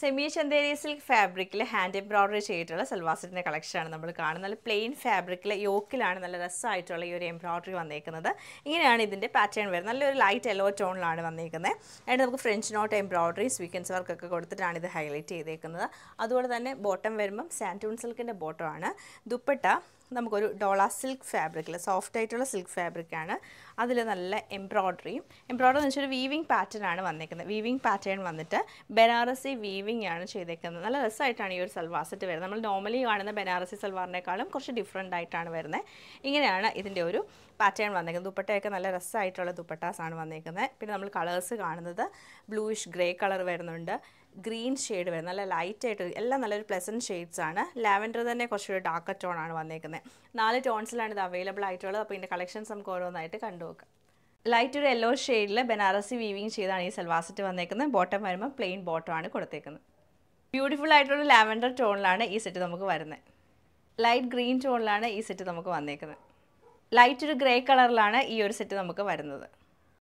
Semi Chanderi silk ഫാബ്രിക്കിൽ hand embroidery ചെയ്തിട്ടുള്ള സൽവാർ സെറ്റിൻ്റെ കളക്ഷനാണ് നമ്മൾ കാണുന്നത്. നല്ല പ്ലെയിൻ ഫാബ്രിക്കിൽ യോക്കിലാണ് നല്ല രസമായിട്ടുള്ള ഈ ഒരു എംബ്രോയിഡറി വന്നേക്കുന്നത്. ഇങ്ങനെയാണ് ഇതിൻ്റെ പാറ്റേൺ വരുന്നത്. നല്ലൊരു ലൈറ്റ് യെല്ലോ ടോണിലാണ് വന്നേക്കുന്നത്. അതിന് നമുക്ക് ഫ്രഞ്ച് നോട്ട് എംബ്രോയിഡറി സ്വീക്വൻസ് വർക്കൊക്കെ കൊടുത്തിട്ടാണ് ഇത് ഹൈലൈറ്റ് ചെയ്തേക്കുന്നത്. അതുപോലെ തന്നെ ബോട്ടം വരുമ്പം സാൻറ്റൂൺ സിൽക്കിൻ്റെ ബോട്ടമാണ്. ദുപ്പട്ട നമുക്കൊരു ഡോള സിൽക്ക് ഫാബ്രിക്കിൽ സോഫ്റ്റ് ആയിട്ടുള്ള സിൽക്ക് ഫാബ്രിക്കാണ്. അതിൽ നല്ല എംബ്രോയിഡറി എന്ന് വെച്ചാൽ ഒരു വീവിങ് പാറ്റേൺ ആണ് വന്നേക്കുന്നത്. വീവിങ് പാറ്റേൺ വന്നിട്ട് ബനാറസി വീവിങ് ആണ് ചെയ്തേക്കുന്നത്. നല്ല രസമായിട്ടാണ് ഈ ഒരു സൽവാർ സെറ്റ് വരുന്നത്. നമ്മൾ നോർമലി കാണുന്ന ബനാറസി സൽവാറിനേക്കാളും കുറച്ച് ഡിഫറെൻ്റ് ആയിട്ടാണ് വരുന്നത്. ഇങ്ങനെയാണ് ഇതിൻ്റെ ഒരു പാറ്റേൺ വന്നേക്കുന്നത്. ദുപ്പട്ടയൊക്കെ നല്ല രസമായിട്ടുള്ള ദുപ്പട്ടാസാണ് വന്നേക്കുന്നത്. പിന്നെ നമ്മൾ കളേഴ്സ് കാണുന്നത് ബ്ലൂയിഷ് ഗ്രേ കളർ വരുന്നുണ്ട്, ഗ്രീൻ ഷെയ്ഡ് വരും, നല്ല ലൈറ്റ് ആയിട്ട് എല്ലാം നല്ലൊരു പ്ലസൻറ്റ് ഷെയ്ഡ്സ് ആണ്. ലാവൻഡർ തന്നെ കുറച്ചൊരു ഡാർക്ക് ടോണാണ് വന്നേക്കുന്നത്. 4 ടോൺസിലാണ് ഇത് അവൈലബിൾ ആയിട്ടുള്ളത്. അപ്പോൾ ഇതിൻ്റെ കളക്ഷൻസ് നമുക്ക് ഓരോന്നായിട്ട് കണ്ടുനോക്കാം. ലൈറ്റ് ഒരു യെല്ലോ ഷെയ്ഡിൽ ബനാറസി വീവിങ് ചെയ്താണ് ഈ സൽവാർ സെറ്റ് വന്നേക്കുന്നത്. ബോട്ടം വരുമ്പോൾ പ്ലെയിൻ ബോട്ടം ആണ് കൊടുത്തേക്കുന്നത്. ബ്യൂട്ടിഫുൾ ആയിട്ടുള്ള ലാവൻഡർ ടോണിലാണ് ഈ സെറ്റ് നമുക്ക് വരുന്നത്. ലൈറ്റ് ഗ്രീൻ ടോണിലാണ് ഈ സെറ്റ് നമുക്ക് വന്നേക്കുന്നത്. ലൈറ്റ് ഒരു ഗ്രേ കളറിലാണ് ഈ ഒരു സെറ്റ് നമുക്ക് വരുന്നത്.